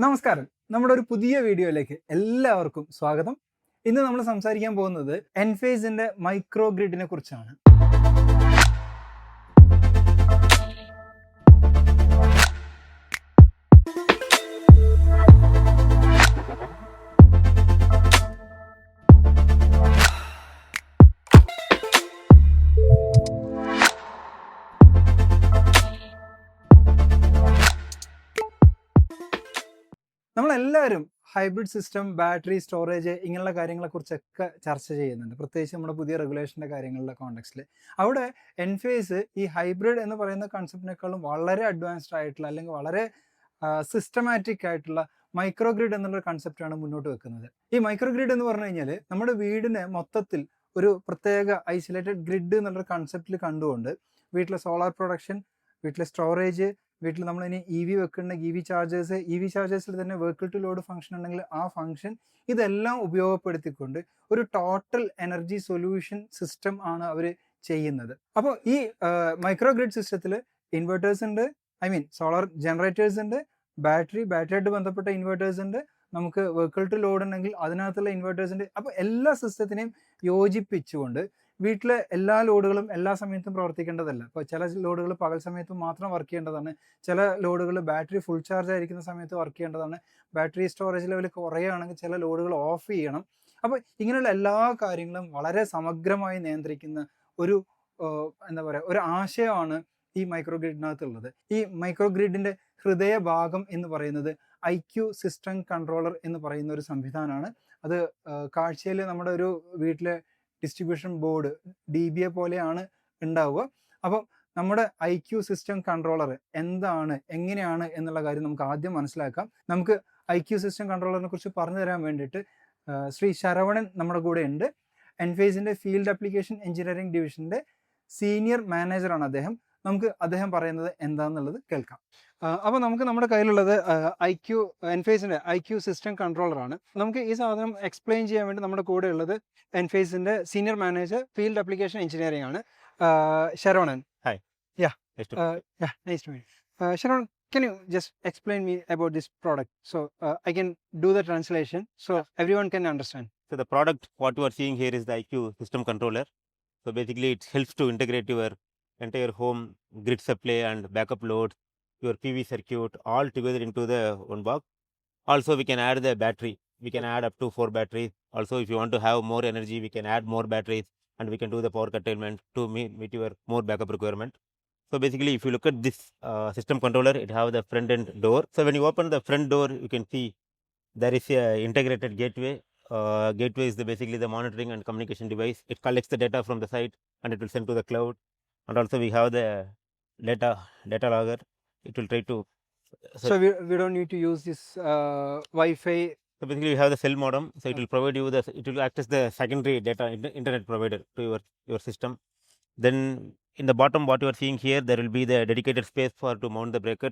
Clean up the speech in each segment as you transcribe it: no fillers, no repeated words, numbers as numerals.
നമസ്കാരം. നമ്മുടെ ഒരു പുതിയ വീഡിയോയിലേക്ക് എല്ലാവർക്കും സ്വാഗതം. ഇന്ന് നമ്മൾ സംസാരിക്കാൻ പോകുന്നത് എൻഫേസിന്റെ മൈക്രോ ഗ്രിഡിനെ കുറിച്ചാണ്. നമ്മളെല്ലാവരും ഹൈബ്രിഡ് സിസ്റ്റം, ബാറ്ററി, സ്റ്റോറേജ് ഇങ്ങനെയുള്ള കാര്യങ്ങളെക്കുറിച്ചൊക്കെ ചർച്ച ചെയ്യുന്നുണ്ട്, പ്രത്യേകിച്ച് നമ്മുടെ പുതിയ റെഗുലേഷൻ്റെ കാര്യങ്ങളുടെ കോണ്ടെക്സ്റ്റിൽ. അവിടെ എൻഫേസ് ഈ ഹൈബ്രിഡ് എന്ന് പറയുന്ന കൺസെപ്റ്റിനേക്കാളും വളരെ അഡ്വാൻസ്ഡ് ആയിട്ടുള്ള അല്ലെങ്കിൽ വളരെ സിസ്റ്റമാറ്റിക് ആയിട്ടുള്ള മൈക്രോ ഗ്രിഡ് എന്നുള്ള കൺസെപ്റ്റാണ് മുന്നോട്ട് വെക്കുന്നത്. ഈ മൈക്രോ ഗ്രിഡ് എന്ന് പറഞ്ഞു കഴിഞ്ഞാൽ നമ്മുടെ വീടിനെ മൊത്തത്തിൽ ഒരു പ്രത്യേക ഐസൊലേറ്റഡ് ഗ്രിഡ് എന്നുള്ളൊരു കൺസെപ്റ്റിൽ കണ്ടുകൊണ്ട് വീട്ടിലെ സോളാർ പ്രൊഡക്ഷൻ, വീട്ടിലെ സ്റ്റോറേജ്, വീട്ടിൽ നമ്മൾ ഇനി EV വെക്കുന്നുണ്ടെങ്കിൽ EV ചാർജേഴ്സിൽ തന്നെ വെഹിക്കിൾ ടു ലോഡ് ഫംഗ്ഷൻ ഉണ്ടെങ്കിൽ ആ ഫംഗ്ഷൻ, ഇതെല്ലാം ഉപയോഗപ്പെടുത്തിക്കൊണ്ട് ഒരു ടോട്ടൽ എനർജി സൊല്യൂഷൻ സിസ്റ്റം ആണ് അവർ ചെയ്യുന്നത്. അപ്പോൾ ഈ മൈക്രോ ഗ്രിഡ് സിസ്റ്റത്തിൽ ഇൻവെർട്ടേഴ്സ് ഉണ്ട്, സോളാർ ജനറേറ്റേഴ്സ് ഉണ്ട്, ബാറ്ററിയായിട്ട് ബന്ധപ്പെട്ട ഇൻവെർട്ടേഴ്സ് ഉണ്ട്, നമുക്ക് വെഹിക്കിൾ ടു ലോഡ് ഉണ്ടെങ്കിൽ അതിനകത്തുള്ള ഇൻവെർട്ടേഴ്സ് ഉണ്ട്. അപ്പോൾ എല്ലാ സിസ്റ്റത്തിനെയും യോജിപ്പിച്ചുകൊണ്ട് വീട്ടിലെ എല്ലാ ലോഡുകളും എല്ലാ സമയത്തും പ്രവർത്തിക്കേണ്ടതല്ല. ഇപ്പോൾ ചില ലോഡുകൾ പകൽ സമയത്ത് മാത്രം വർക്ക് ചെയ്യേണ്ടതാണ്, ചില ലോഡുകൾ ബാറ്ററി ഫുൾ ചാർജ് ആയിരിക്കുന്ന സമയത്ത് വർക്ക് ചെയ്യേണ്ടതാണ്, ബാറ്ററി സ്റ്റോറേജ് ലെവൽ കുറയുകയാണെങ്കിൽ ചില ലോഡുകൾ ഓഫ് ചെയ്യണം. അപ്പോൾ ഇങ്ങനെയുള്ള എല്ലാ കാര്യങ്ങളും വളരെ സമഗ്രമായി നിയന്ത്രിക്കുന്ന ഒരു ഒരു ആശയമാണ് ഈ മൈക്രോ ഗ്രിഡിനകത്തുള്ളത്. ഈ മൈക്രോ ഗ്രിഡിൻ്റെ ഹൃദയഭാഗം എന്ന് പറയുന്നത് IQ സിസ്റ്റം കൺട്രോളർ എന്ന് പറയുന്ന ഒരു സംവിധാനമാണ്. അത് കാഴ്ചയിൽ നമ്മുടെ ഒരു വീട്ടിലെ ഡിസ്ട്രിബ്യൂഷൻ ബോർഡ് DBA പോലെയാണ് ഉണ്ടാവുക. അപ്പം നമ്മുടെ IQ സിസ്റ്റം കൺട്രോളർ എന്താണ്, എങ്ങനെയാണ് എന്നുള്ള കാര്യം നമുക്ക് ആദ്യം മനസ്സിലാക്കാം. നമുക്ക് IQ സിസ്റ്റം കൺട്രോളറിനെ കുറിച്ച് പറഞ്ഞു തരാൻ വേണ്ടിയിട്ട് ശ്രീ ശരവണൻ നമ്മുടെ കൂടെ ഉണ്ട്. എൻഫേസിൻ്റെ ഫീൽഡ് ആപ്ലിക്കേഷൻ എഞ്ചിനീയറിംഗ് ഡിവിഷൻ്റെ സീനിയർ മാനേജറാണ് അദ്ദേഹം. നമുക്ക് അദ്ദേഹം പറയുന്നത് എന്താണെന്നുള്ളത് കേൾക്കാം. അപ്പോൾ നമുക്ക് നമ്മുടെ കയ്യിലുള്ളത് എൻഫേസിൻ്റെ IQ സിസ്റ്റം കൺട്രോളറാണ്. നമുക്ക് ഈ സാധനം എക്സ്പ്ലെയിൻ ചെയ്യാൻ വേണ്ടി നമ്മുടെ കൂടെ ഉള്ളത് എൻഫേസിൻ്റെ senior manager field application engineering ആണ്, Saravanan. Hi. Yeah. Nice to meet you. Sharon, can you just explain me about this product so I can do the translation so everyone can understand? So the product what you are seeing here is the IQ system controller. So basically it helps to integrate your entire home grid supply and backup load, your PV circuit all together into the one box. Also we can add the battery. We can add up to 4 batteries. Also if you want to have more energy, we can add more batteries and we can do the power curtailment to meet your more backup requirement. So basically if you look at this system controller, it have the front end door. So when you open the front door, you can see there is a integrated gateway. Gateway is basically the monitoring and communication device. It collects the data from the site and it will send to the cloud. And also we have the data logger. It will try to. So we don't need to use this Wi-Fi. So basically we have the cell modem. So it will provide you it will act as the secondary data internet provider to your system. Then in the bottom what you are seeing here, there will be the dedicated space to mount the breaker.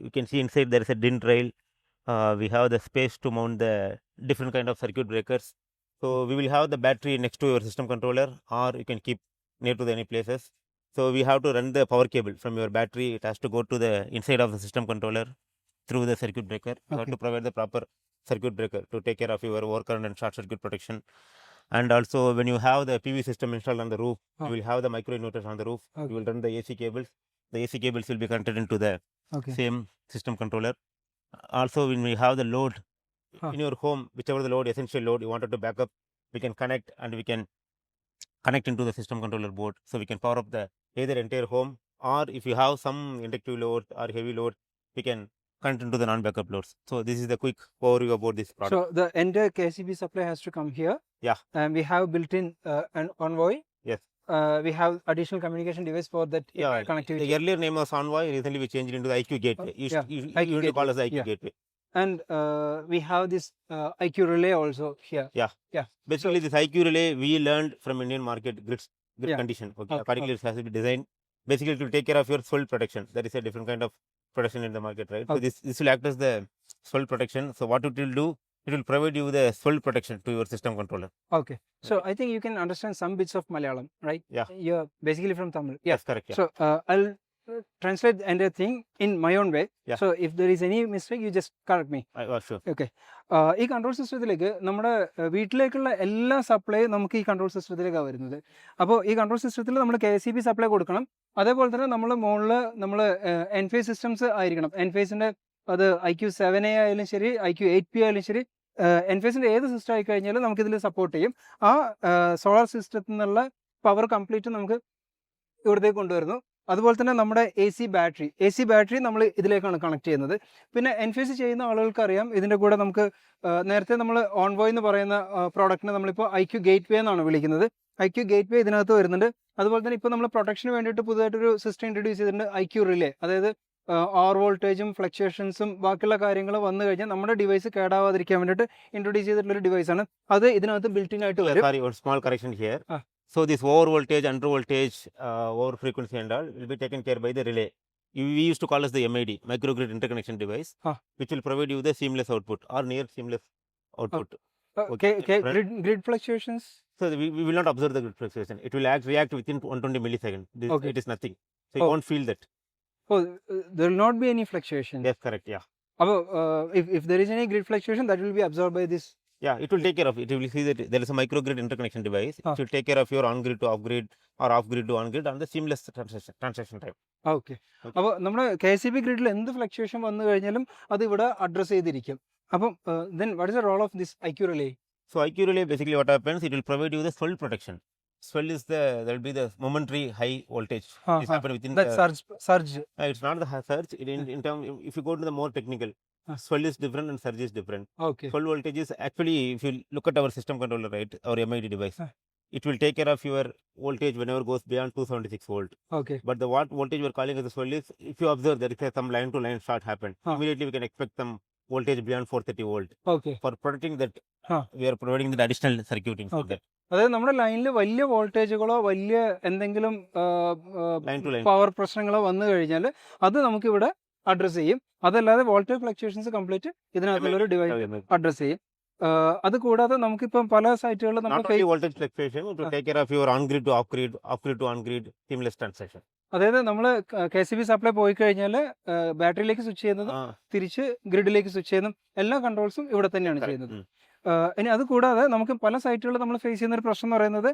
You can see inside there is a DIN rail. We have the space to mount the different kind of circuit breakers. So we will have the battery next to your system controller, or you can keep near to the any places. So we have to run the power cable from your battery. It has to go to the inside of the system controller through the circuit breaker. You have to provide the proper circuit breaker to take care of your overcurrent and short circuit protection. And also when you have the PV system installed on the roof, you will have the micro inverters on the roof. You will run the AC cables. The AC cables will be connected into the same system controller. Also when we have the load in your home, whichever the load, essential load you wanted to back up, we can connect and we can connect into the system controller board. So we can power up the either entire home, or if you have some inductive load or heavy load, we can connect into the non-backup loads. So this is the quick overview about this product. So the entire KCB supply has to come here. Yeah. And we have built-in an Envoy. Yes. We have additional communication device for that connectivity. The earlier name was Envoy. Recently we changed it into the IQ Gateway. You used to call us the IQ Gateway. And we have this IQ Relay also here. Yeah. Basically this IQ Relay we learned from Indian market grid condition. Accordingly it has to be designed. Basically it will take care of your swell protection. That is a different kind of protection in the market, right? So this will act as the swell protection. So what it will do, it will provide you the swell protection to your system controller. Okay. So I think you can understand some bits of Malayalam, right? Yeah. You're basically from Tamil. Yes, correct. Yeah. So I'll translate entire thing in my own way. Yeah. So if there is any mistake, you just correct me. Sure. Okay. ഈ control സിസ്റ്റത്തിലേക്ക് നമ്മുടെ വീട്ടിലേക്കുള്ള എല്ലാ സപ്ലൈയും നമുക്ക് ഈ control സിസ്റ്റത്തിലേക്കാണ് വരുന്നത്. അപ്പോൾ ഈ കൺട്രോൾ സിസ്റ്റത്തിൽ നമ്മൾ KCB സപ്ലൈ കൊടുക്കണം. അതേപോലെ തന്നെ നമ്മൾ മുകളിൽ നമ്മൾ എൻഫേസ് സിസ്റ്റംസ് ആയിരിക്കണം. എൻഫേസിൻ്റെ അത് IQ7A ആയാലും ശരി, IQ8P ആയാലും ശരി, എൻഫേസിൻ്റെ ഏത് സിസ്റ്റം ആയി കഴിഞ്ഞാലും നമുക്കിതിൽ സപ്പോർട്ട് ചെയ്യും. ആ സോളാർ സിസ്റ്റത്തിൽ നിന്നുള്ള പവർ കംപ്ലീറ്റ് നമുക്ക് ഇവിടത്തേക്ക് കൊണ്ടുവരുന്നു. അതുപോലെ തന്നെ നമ്മുടെ AC ബാറ്ററി നമ്മൾ ഇതിലേക്കാണ് കണക്ട് ചെയ്യുന്നത്. പിന്നെ എൻഫേസ് ചെയ്യുന്ന ആളുകൾക്ക് അറിയാം, ഇതിൻ്റെ കൂടെ നമുക്ക് നേരത്തെ നമ്മൾ ഓൺവോയ് എന്ന് പറയുന്ന പ്രോഡക്റ്റിനെ നമ്മളിപ്പോൾ IQ ഗേറ്റ്വേ എന്നാണ് വിളിക്കുന്നത്. IQ ഗേറ്റ്വേ ഇതിനകത്ത് വരുന്നുണ്ട്. അതുപോലെ തന്നെ ഇപ്പോൾ നമ്മൾ പ്രൊട്ടക്ഷന് വേണ്ടിയിട്ട് പുതുതായിട്ടൊരു സിസ്റ്റം ഇൻട്രൊഡ്യൂസ് ചെയ്തിട്ടുണ്ട്, IQ റിലേ. അതായത് ഓവർ വോൾട്ടേജും ഫ്ലക്ച്വേഷൻസും ബാക്കിയുള്ള കാര്യങ്ങൾ വന്നു കഴിഞ്ഞാൽ നമ്മുടെ ഡിവൈസ് കേടാവാതിരിക്കാൻ വേണ്ടിയിട്ട് ഇൻട്രൊഡ്യൂസ് ചെയ്തിട്ടുള്ളൊരു ഡിവൈസാണ്. അത് ഇതിനകത്ത് ബിൽറ്റിൻ ആയിട്ട് വരും. Sorry, one small correction here. So this over voltage, under voltage, over frequency and all will be taken care by the relay. We used to call as the MID, microgrid interconnection device, which will provide you the seamless output or near seamless output. Okay. Grid fluctuations. So we will not observe the grid fluctuation. It will react within 120 milliseconds. Okay. It is nothing. So you won't feel that. Oh, there will not be any fluctuation. Yes, correct. Yeah. If there is any grid fluctuation, that will be absorbed by this. Yeah, it will take care of it. You will see that there is a microgrid interconnection device. It will take care of your on-grid to off-grid or off-grid to on-grid on the seamless transaction type. Okay. അപ്പോൾ നമ്മുടെ KCB ഗ്രിഡിൽ എന്ത് fluctuation വന്നു കഴിഞ്ഞാലും അത് ഇവിടെ address ചെയ്തിരിക്കും. അപ്പം then what is the role of this IQ relay? So IQ relay, basically what happens, it will provide you the swell protection. Swell is there will be the momentary high voltage. It's happen within that surge. It's not the surge. In term, if you go to the more technical, swell is different and surge is different. Okay. Swell voltage is actually, if you look at our system controller, right, our MID device, it will take care of your voltage whenever goes beyond 276 volt. Okay. But the what voltage we are calling as a swell is, if you observe there is some line to line short happen, immediately we can expect some voltage beyond 430 volt. Okay. For protecting that, we are providing the additional circuiting for that. അതായത് നമ്മുടെ ലൈനിൽ വലിയ വോൾട്ടേജുകളോ വലിയ എന്തെങ്കിലും power പ്രശ്നങ്ങളോ വന്നു കഴിഞ്ഞാൽ അത് നമുക്കിവിടെ അഡ്രസ് ചെയ്യും. അതല്ലാതെ വോൾട്ടേജ് ഫ്ലക്ച്വേഷൻസ് കംപ്ലീറ്റ് ഇതിനകത്തുള്ളൊരു ഡിവൈസ് അഡ്രസ് ചെയ്യും. അത് കൂടാതെ നമുക്കിപ്പം പല സൈറ്റുകളിലും നമ്മൾ voltage fluctuation to take care of your on-grid to off-grid, off-grid to on-grid seamless transaction. അതായത് നമ്മൾ KCB സപ്ലൈ പോയി കഴിഞ്ഞാൽ ബാറ്ററിയിലേക്ക് സ്വിച്ച് ചെയ്യുന്നതും തിരിച്ച് ഗ്രിഡിലേക്ക് സ്വിച്ച് ചെയ്യുന്നതും എല്ലാ കൺട്രോൾസും ഇവിടെ തന്നെയാണ് ചെയ്യുന്നത്. ഇനി അത് കൂടാതെ നമുക്ക് പല സൈറ്റുകളിൽ നമ്മൾ ഫേസ് ചെയ്യുന്ന ഒരു പ്രശ്നം എന്ന് പറയുന്നത്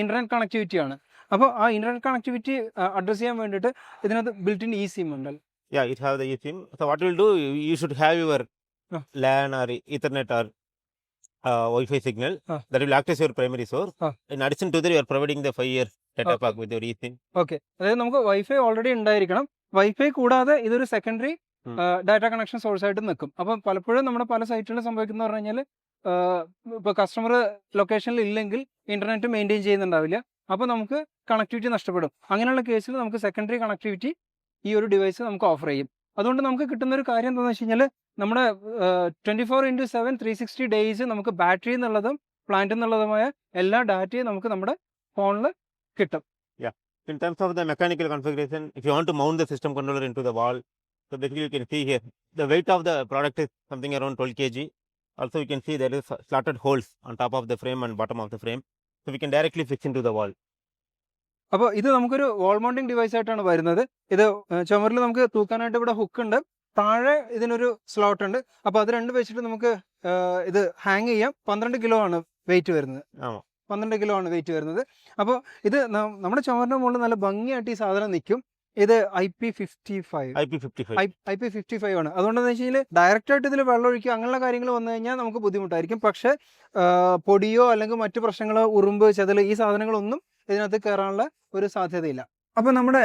ഇന്റർനെറ്റ് കണക്ടിവിറ്റി ആണ്. അപ്പോൾ ആ ഇന്റർനെറ്റ് കണക്ടിവിറ്റി അഡ്രസ് ചെയ്യാൻ വേണ്ടിയിട്ട് ഇതിനകത്ത് ബിൽറ്റ് ഇൻ eSIM ഉണ്ട്. Yeah, it have the eSIM. So what you will do, you should have your LAN or Ethernet or Wi-Fi signal that will act as your primary source. In addition to that, you are providing the 5-year data pack with your eSIM. Okay. അതായത് നമുക്ക് wifi already ഉണ്ടായിരിക്കണം. Wifi കൂടാതെ ഇതൊരു secondary data connection source ആയിട്ട് നിൽക്കും. അപ്പം പലപ്പോഴും നമ്മുടെ പല സൈറ്റുകളിൽ സംഭവിക്കുന്ന പറഞ്ഞു കഴിഞ്ഞാൽ ഇപ്പോൾ കസ്റ്റമർ ലൊക്കേഷനിൽ ഇല്ലെങ്കിൽ ഇന്റർനെറ്റ് മെയിൻറ്റെയിൻ ചെയ്യുന്നുണ്ടാവില്ല. അപ്പോൾ നമുക്ക് കണക്ടിവിറ്റി നഷ്ടപ്പെടും. അങ്ങനെയുള്ള കേസിൽ നമുക്ക് സെക്കൻഡറി കണക്ടിവിറ്റി ഈ ഒരു ഡിവൈസ് നമുക്ക് ഓഫർ ചെയ്യും. അതുകൊണ്ട് നമുക്ക് കിട്ടുന്ന ഒരു കാര്യം എന്താണെന്ന് വെച്ച് കഴിഞ്ഞാൽ നമ്മുടെ 24/7 360 ഡേയ്സ് നമുക്ക് ബാറ്ററി എന്നുള്ളതും പ്ലാന്റ് എന്നുള്ളതുമായ എല്ലാ ഡാറ്റയും നമുക്ക് നമ്മുടെ ഫോണിൽ കിട്ടും. In terms of the mechanical configuration, if you want to mount the system controller into the wall, so basically you can see here the weight of the product is something around 12 kg. Also you can see there is slotted holes on top of the frame and bottom of the frame, so we can directly fix into the wall. അപ്പോൾ ഇത് നമുക്കൊരു വാൾ mounting device ആയിട്ടാണ് വരുന്നത്. ഇത് ചുമരിൽ നമുക്ക് തൂക്കാനായിട്ട് ഇവിടെ hook ഉണ്ട്, താഴെ ഇതിനൊരു സ്ലോട്ട് ഉണ്ട്. അപ്പോൾ അത് രണ്ട് വെച്ചിട്ട് നമുക്ക് ഇത് ഹാങ് ചെയ്യാം. 12 കിലോ ആണ് വെയിറ്റ് വരുന്നത്. 12 കിലോ ആണ് വെയിറ്റ് വരുന്നത്. അപ്പോൾ ഇത് നമ്മുടെ ചുമരിൻ്റെ മുകളിൽ നല്ല ഭംഗിയായിട്ട് ഈ സാധനം നിൽക്കും. ഇത് IP55 ആണ്. അതുകൊണ്ടെന്ന് വെച്ച് കഴിഞ്ഞാൽ ഡയറക്റ്റ് ആയിട്ട് ഇതിൽ വെള്ളം ഒഴിക്കുക അങ്ങനെയുള്ള കാര്യങ്ങൾ വന്നു കഴിഞ്ഞാൽ നമുക്ക് ബുദ്ധിമുട്ടായിരിക്കും. പക്ഷേ പൊടിയോ അല്ലെങ്കിൽ മറ്റു പ്രശ്നങ്ങളോ ഉറുമ്പ് ചെതൽ ഈ സാധനങ്ങളൊന്നും ഇതിനകത്ത് കയറാനുള്ള ഒരു സാധ്യതയില്ല. അപ്പോൾ നമ്മുടെ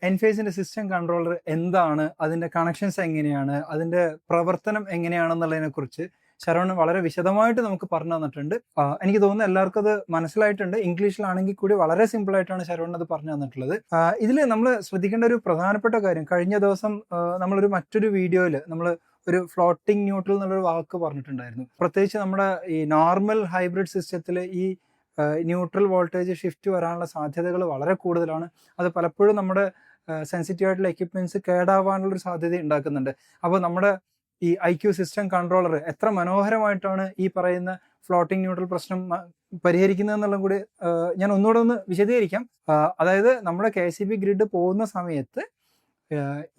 എൻഫേസിൻ്റെ സിസ്റ്റം കൺട്രോളർ എന്താണ്, അതിൻ്റെ കണക്ഷൻസ് എങ്ങനെയാണ്, അതിൻ്റെ പ്രവർത്തനം എങ്ങനെയാണെന്നുള്ളതിനെക്കുറിച്ച് ശരവൺ വളരെ വിശദമായിട്ട് നമുക്ക് പറഞ്ഞു തന്നിട്ടുണ്ട്. എനിക്ക് തോന്നുന്നു എല്ലാവർക്കും അത് മനസ്സിലായിട്ടുണ്ട്. ഇംഗ്ലീഷിലാണെങ്കിൽ കൂടി വളരെ സിമ്പിൾ ആയിട്ടാണ് ശരവൺ അത് പറഞ്ഞു തന്നിട്ടുള്ളത്. ഇതിൽ നമ്മൾ ശ്രദ്ധിക്കേണ്ട ഒരു പ്രധാനപ്പെട്ട കാര്യം, കഴിഞ്ഞ ദിവസം നമ്മളൊരു മറ്റൊരു വീഡിയോയിൽ നമ്മൾ ഒരു ഫ്ലോട്ടിംഗ് ന്യൂട്രൽ എന്നുള്ളൊരു വാക്ക് പറഞ്ഞിട്ടുണ്ടായിരുന്നു. പ്രത്യേകിച്ച് നമ്മുടെ ഈ നോർമൽ ഹൈബ്രിഡ് സിസ്റ്റത്തിൽ ഈ ന്യൂട്രൽ വോൾട്ടേജ് ഷിഫ്റ്റ് വരാനുള്ള സാധ്യതകൾ വളരെ കൂടുതലാണ്. അത് പലപ്പോഴും നമ്മുടെ സെൻസിറ്റീവ് ആയിട്ടുള്ള എക്യുപ്മെൻറ്റ്സ് കേടാവാനുള്ളൊരു സാധ്യത ഉണ്ടാക്കുന്നുണ്ട്. അപ്പോൾ നമ്മുടെ ഈ IQ സിസ്റ്റം കൺട്രോളർ എത്ര മനോഹരമായിട്ടാണ് ഈ പറയുന്ന ഫ്ലോട്ടിംഗ് ന്യൂട്രൽ പ്രശ്നം പരിഹരിക്കുന്നതെന്നുള്ളത് കൂടി ഞാൻ ഒന്നുകൂടെ ഒന്ന് വിശദീകരിക്കാം. അതായത് നമ്മുടെ KCB ഗ്രിഡ് പോകുന്ന സമയത്ത്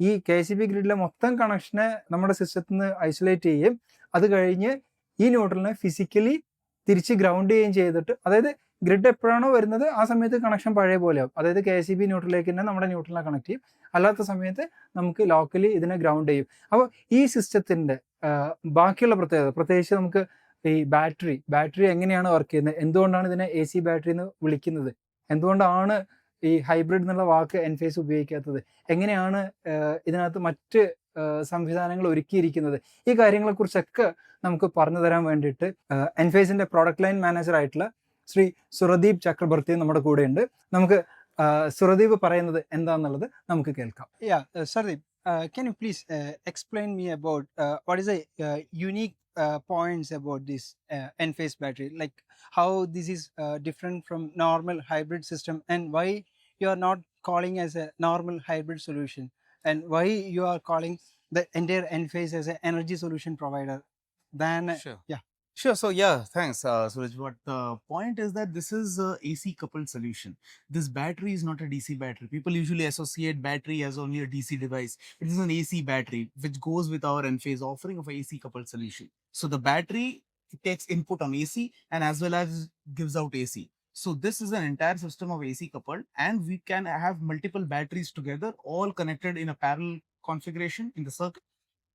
ഈ KCB ഗ്രിഡിലെ മൊത്തം കണക്ഷനെ നമ്മുടെ സിസ്റ്റത്തിൽ നിന്ന് ഐസൊലേറ്റ് ചെയ്യുകയും അത് കഴിഞ്ഞ് ഈ ന്യൂട്രലിനെ ഫിസിക്കലി തിരിച്ച് ഗ്രൗണ്ട് ചെയ്യുകയും ചെയ്തിട്ട്, അതായത് ഗ്രിഡ് എപ്പോഴാണോ വരുന്നത് ആ സമയത്ത് കണക്ഷൻ പഴയ പോലെയാവും. അതായത് KCB ന്യൂട്രലിലേക്ക് തന്നെ നമ്മുടെ ന്യൂട്രലിനെ കണക്ട് ചെയ്യും. അല്ലാത്ത സമയത്ത് നമുക്ക് ലോക്കലി ഇതിനെ ഗ്രൗണ്ട് ചെയ്യും. അപ്പോൾ ഈ സിസ്റ്റത്തിൻ്റെ ബാക്കിയുള്ള പ്രത്യേകിച്ച് നമുക്ക് ഈ ബാറ്ററി എങ്ങനെയാണ് വർക്ക് ചെയ്യുന്നത്, എന്തുകൊണ്ടാണ് ഇതിനെ AC ബാറ്ററി എന്ന് വിളിക്കുന്നത്, എന്തുകൊണ്ടാണ് ഈ ഹൈബ്രിഡ് എന്നുള്ള വാക്ക് എൻഫേസ് ഉപയോഗിക്കാത്തത്, എങ്ങനെയാണ് ഇതിനകത്ത് മറ്റ് സംവിധാനങ്ങൾ ഒരുക്കിയിരിക്കുന്നത്, ഈ കാര്യങ്ങളെക്കുറിച്ചൊക്കെ നമുക്ക് പറഞ്ഞു തരാൻ വേണ്ടിയിട്ട് എൻഫേസിന്റെ പ്രോഡക്റ്റ് ലൈൻ മാനേജർ ആയിട്ടുള്ള ശ്രീ സുരദീപ് ചക്രബർത്തി നമ്മുടെ കൂടെ ഉണ്ട്. നമുക്ക് സുരദീപ് പറയുന്നത് എന്താണെന്നുള്ളത് നമുക്ക് കേൾക്കാം. Sardeep, can you please explain me about what is the unique points about this Enphase battery, like how this is different from normal hybrid system, and why you are not calling as a normal hybrid solution, and why you are calling the entire Enphase as an energy solution provider than Sure. yeah. Sure. So yeah, thanks, Suraj. But the point is that this is a AC coupled solution. This battery is not a DC battery. People usually associate battery as only a DC device. It is an AC battery, which goes with our Enphase offering of a AC coupled solution. So the battery takes input on AC and as well as gives out AC. So this is an entire system of AC coupled, and we can have multiple batteries together, all connected in a parallel configuration in the circuit,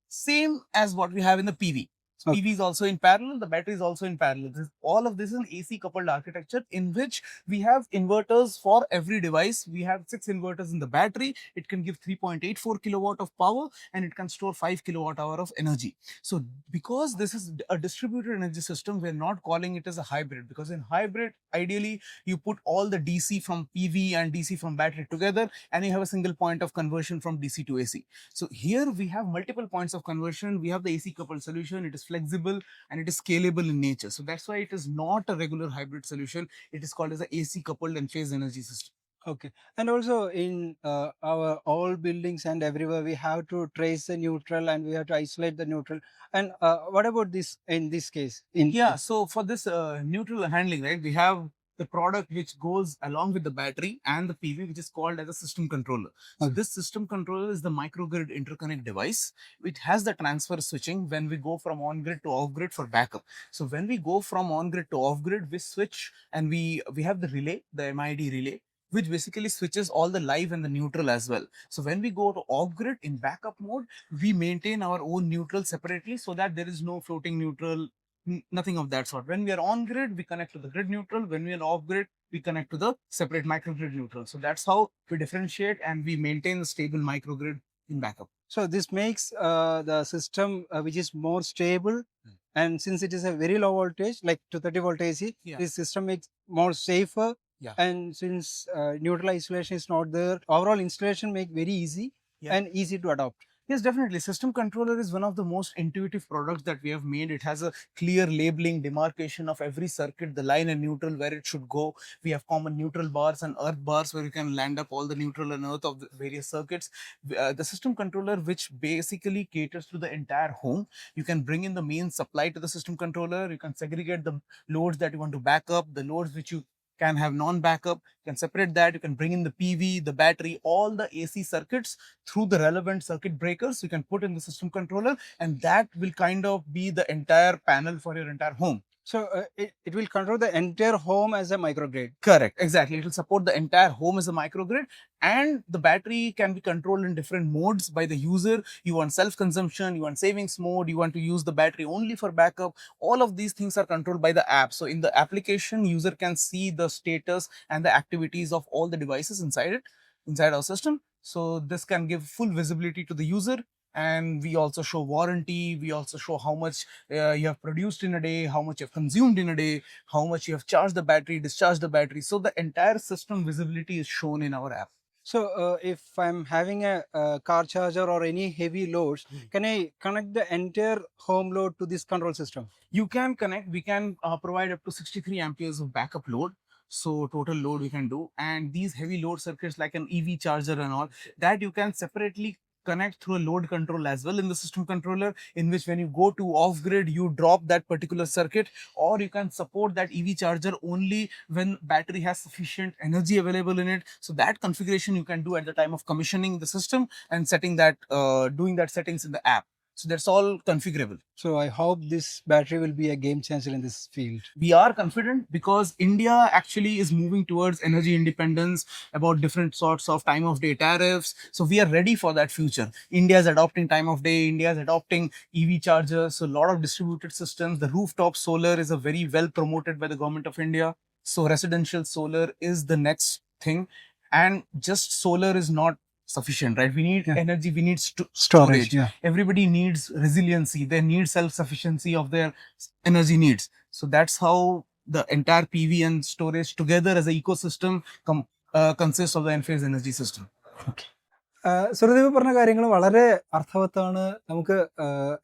same as what we have in the PV. So Okay. PV is also in parallel, the battery is also in parallel. All of this is an AC coupled architecture in which we have inverters for every device. We have 6 inverters in the battery. It can give 3.84 kilowatt of power and it can store 5 kilowatt hour of energy. So because this is a distributed energy system, we're not calling it as a hybrid, because in hybrid, ideally you put all the DC from PV and DC from battery together and you have a single point of conversion from DC to AC. So here we have multiple points of conversion. We have the AC coupled solution. It is flexible and it is scalable in nature. So that's why it is not a regular hybrid solution. It is called as a AC coupled and phase energy system. Okay. And also in our all buildings and everywhere, we have to trace the neutral and we have to isolate the neutral. And what about this in this case? Yeah. So for this neutral handling, right, we have the product which goes along with the battery and the PV, which is called as a system controller. So Okay. this system controller is the microgrid interconnect device. It has the transfer switching when we go from on grid to off grid for backup. So when we go from on grid to off grid, we switch and we have the relay, the MID relay, which basically switches all the live and the neutral as well. So when we go to off grid in backup mode, we maintain our own neutral separately so that there is no floating neutral, nothing of that sort. When we are on grid, we connect to the grid neutral. When we are off grid, we connect to the separate microgrid neutral. So that's how we differentiate and we maintain the stable microgrid in backup. So this makes the system which is more stable. And since it is a very low voltage, like 230 volt AC, Yeah. this system makes more safer. Yeah. And since neutral isolation is not there, overall installation make very easy Yeah. and easy to adopt. Yes, definitely. System controller is one of the most intuitive products that we have made. It has a clear labeling, demarcation of every circuit, the line and neutral where it should go. We have common neutral bars and earth bars where you can land up all the neutral and earth of the various circuits. The system controller, which basically caters to the entire home. You can bring in the main supply to the system controller. You can segregate the loads that you want to back up, the loads which you can have non-backup. You can separate that. You can bring in the PV, the battery, all the AC circuits through the relevant circuit breakers. You can put in the system controller, and that will kind of be the entire panel for your entire home. So it will control the entire home as a microgrid. Correct, exactly. It will support the entire home as a microgrid, and the battery can be controlled in different modes by the user. You want self-consumption, you want savings mode, you want to use the battery only for backup. All of these things are controlled by the app. So in the application, user can see the status and the activities of all the devices inside it, inside our system. So this can give full visibility to the user. And we also show warranty. We also show how much you have produced in a day, how much you have consumed in a day, how much you have charged the battery, discharged the battery. So the entire system visibility is shown in our app. So if I'm having a car charger or any heavy loads, can I connect the entire home load to this control system? You can connect. We can provide up to 63 amperes of backup load. So total load we can do. And these heavy load circuits like an EV charger and all, that you can separately connect through a load control as well in the system controller, in which when you go to off grid, you drop that particular circuit, or you can support that EV charger only when battery has sufficient energy available in it. So that configuration you can do at the time of commissioning the system and setting that, doing that settings in the app. So that's all configurable. So I hope this battery will be a game changer in this field. We are confident because India actually is moving towards energy independence, about different sorts of time of day tariffs. So we are ready for that future. India is adopting time of day, India is adopting EV chargers, so a lot of distributed systems. The rooftop solar is a very well promoted by the government of India. So residential solar is the next thing. And just solar is not sufficient, right? We need energy, we need storage. Yeah. Everybody needs resiliency, they need self-sufficiency of their energy needs. So that's how the entire PV and storage together as an ecosystem consists of the Enphase energy system. സുരദീപ് പറഞ്ഞ കാര്യങ്ങൾ വളരെ അർത്ഥവത്താണ്. നമുക്ക്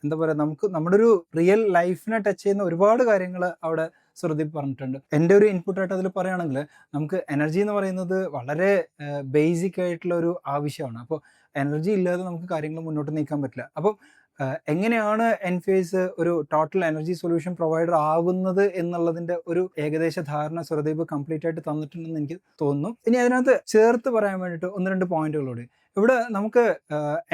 എന്താ പറയുക, നമുക്ക് നമ്മുടെ ഒരു real ലൈഫിനെ ടച്ച് ചെയ്യുന്ന ഒരുപാട് കാര്യങ്ങൾ അവിടെ സുരദീപ് പറഞ്ഞിട്ടുണ്ട്. എൻ്റെ ഒരു ഇൻപുട്ടായിട്ട് അതിൽ പറയുകയാണെങ്കിൽ, നമുക്ക് എനർജി എന്ന് പറയുന്നത് വളരെ ബേസിക് ആയിട്ടുള്ള ഒരു ആവശ്യമാണ്. അപ്പോൾ എനർജി ഇല്ലാതെ നമുക്ക് കാര്യങ്ങൾ മുന്നോട്ട് നീക്കാൻ പറ്റില്ല. അപ്പം എങ്ങനെയാണ് എൻഫേസ് ഒരു ടോട്ടൽ എനർജി സൊല്യൂഷൻ പ്രൊവൈഡർ ആകുന്നത് എന്നുള്ളതിൻ്റെ ഒരു ഏകദേശ ധാരണ സുരദീപ് കംപ്ലീറ്റ് ആയിട്ട് തന്നിട്ടുണ്ടെന്ന് എനിക്ക് തോന്നുന്നു. ഇനി അതിനകത്ത് ചേർത്ത് പറയാൻ വേണ്ടിയിട്ട് 1-2 പോയിന്റുകളോട്. ഇവിടെ നമുക്ക്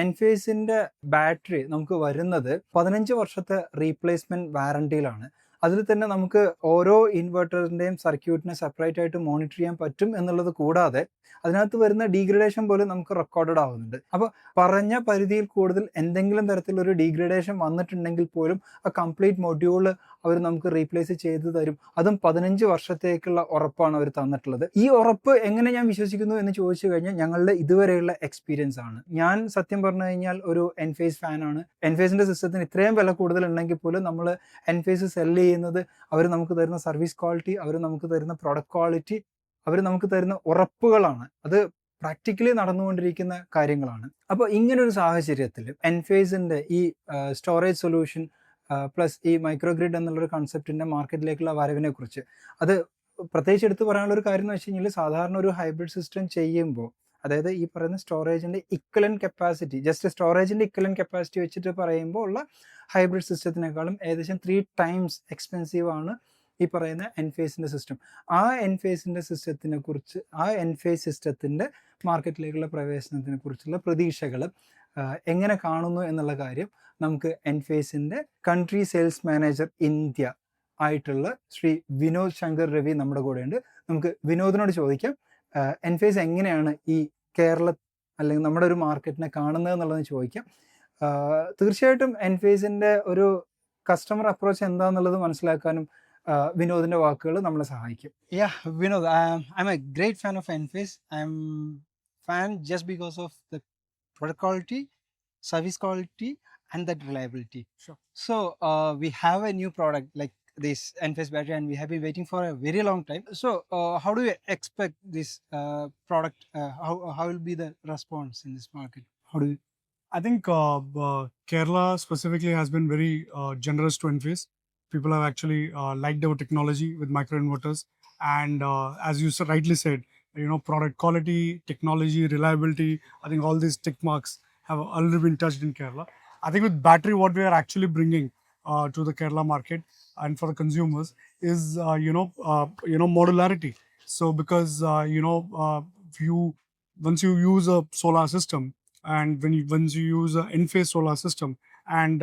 എൻഫേസിൻ്റെ ബാറ്ററി നമുക്ക് വരുന്നത് 15 വർഷത്തെ റീപ്ലേസ്മെൻറ്റ് വാറണ്ടിയിലാണ്. അതിൽ തന്നെ നമുക്ക് ഓരോ ഇൻവെർട്ടറിൻ്റെയും സർക്യൂട്ടിനെ സെപ്പറേറ്റ് ആയിട്ട് മോണിറ്റർ ചെയ്യാൻ പറ്റും എന്നുള്ളത് കൂടാതെ അതിനകത്ത് വരുന്ന ഡീഗ്രഡേഷൻ പോലും നമുക്ക് റെക്കോർഡഡ് ആവുന്നുണ്ട്. അപ്പോൾ പറഞ്ഞ പരിധിയിൽ കൂടുതൽ എന്തെങ്കിലും തരത്തിലൊരു ഡീഗ്രഡേഷൻ വന്നിട്ടുണ്ടെങ്കിൽ പോലും ആ കംപ്ലീറ്റ് മൊഡ്യൂൾ അവർ നമുക്ക് റീപ്ലേസ് ചെയ്ത് തരും. അതും 15 വർഷത്തേക്കുള്ള ഉറപ്പാണ് അവർ തന്നിട്ടുള്ളത്. ഈ ഉറപ്പ് എങ്ങനെ ഞാൻ വിശ്വസിക്കുന്നു എന്ന് ചോദിച്ചു കഴിഞ്ഞാൽ ഞങ്ങളുടെ ഇതുവരെയുള്ള എക്സ്പീരിയൻസ് ആണ്. ഞാൻ സത്യം പറഞ്ഞു കഴിഞ്ഞാൽ ഒരു എൻഫേസ് ഫാനാണ്. എൻഫേസിൻ്റെ സിസ്റ്റത്തിന് ഇത്രയും വില കൂടുതലുണ്ടെങ്കിൽ പോലും നമ്മൾ എൻഫേസ് സെല്ല് ചെയ്യുന്നത് അവർ നമുക്ക് തരുന്ന സർവീസ് ക്വാളിറ്റി, അവർ നമുക്ക് തരുന്ന പ്രൊഡക്റ്റ് ക്വാളിറ്റി, അവർ നമുക്ക് തരുന്ന ഉറപ്പുകളാണ്. അത് പ്രാക്ടിക്കലി നടന്നുകൊണ്ടിരിക്കുന്ന കാര്യങ്ങളാണ്. അപ്പോൾ ഇങ്ങനൊരു സാഹചര്യത്തിൽ എൻഫേസിൻ്റെ ഈ സ്റ്റോറേജ് സൊല്യൂഷൻ പ്ലസ് ഈ മൈക്രോഗ്രിഡ് എന്നുള്ളൊരു കൺസെപ്റ്റിൻ്റെ മാർക്കറ്റിലേക്കുള്ള വരവിനെ കുറിച്ച് അത് പ്രത്യേകിച്ച് എടുത്ത് പറയാനുള്ള ഒരു കാര്യം എന്ന് വെച്ച് കഴിഞ്ഞാൽ, സാധാരണ ഒരു ഹൈബ്രിഡ് സിസ്റ്റം ചെയ്യുമ്പോൾ, അതായത് ഈ പറയുന്ന സ്റ്റോറേജിൻ്റെ ഇക്വലൻറ്റ് കപ്പാസിറ്റി, ജസ്റ്റ് സ്റ്റോറേജിൻ്റെ ഇക്വലൻറ്റ് കപ്പാസിറ്റി വെച്ചിട്ട് പറയുമ്പോൾ ഉള്ള ഹൈബ്രിഡ് സിസ്റ്റത്തിനേക്കാളും ഏകദേശം 3 times എക്സ്പെൻസീവ് ആണ് ഈ പറയുന്ന എൻഫേസിൻ്റെ സിസ്റ്റം. ആ എൻഫേസിൻ്റെ സിസ്റ്റത്തിനെ കുറിച്ച്, ആ എൻഫേസ് സിസ്റ്റത്തിൻ്റെ മാർക്കറ്റിലേക്കുള്ള പ്രവേശനത്തിനെ കുറിച്ചുള്ള പ്രതീക്ഷകൾ എങ്ങനെ കാണുന്നു എന്നുള്ള കാര്യം നമുക്ക് എൻഫേസിൻ്റെ കൺട്രി സെയിൽസ് മാനേജർ ഇന്ത്യ ആയിട്ടുള്ള ശ്രീ വിനോദ് ശങ്കർ രവി നമ്മുടെ കൂടെയുണ്ട്. നമുക്ക് വിനോദിനോട് ചോദിക്കാം, എൻഫേസ് എങ്ങനെയാണ് ഈ കേരള അല്ലെങ്കിൽ നമ്മുടെ ഒരു മാർക്കറ്റിനെ കാണുന്നത് എന്നുള്ളതെന്ന് ചോദിക്കാം. തീർച്ചയായിട്ടും എൻഫേസിൻ്റെ ഒരു കസ്റ്റമർ അപ്രോച്ച് എന്താണെന്നുള്ളത് മനസ്സിലാക്കാനും വിനോദിൻ്റെ വാക്കുകൾ നമ്മളെ സഹായിക്കും. Yeah, Vinod, I'm a great fan of Enphase. I'm fan just because of the product quality, service quality, and that reliability. Sure. So we have a new product like this Enphase battery, and we have been waiting for a very long time. So how do you expect this product? How will be the response in this market? How do you? I think Kerala specifically has been very generous to Enphase. People have actually liked our technology with microinverters, and as you rightly said, product quality, technology, reliability. I think all these tick marks have already been touched in Kerala. I think with battery, what we are actually bringing to the Kerala market and for the consumers is modularity. So because once you use a solar system, and once you use an Enphase solar system, and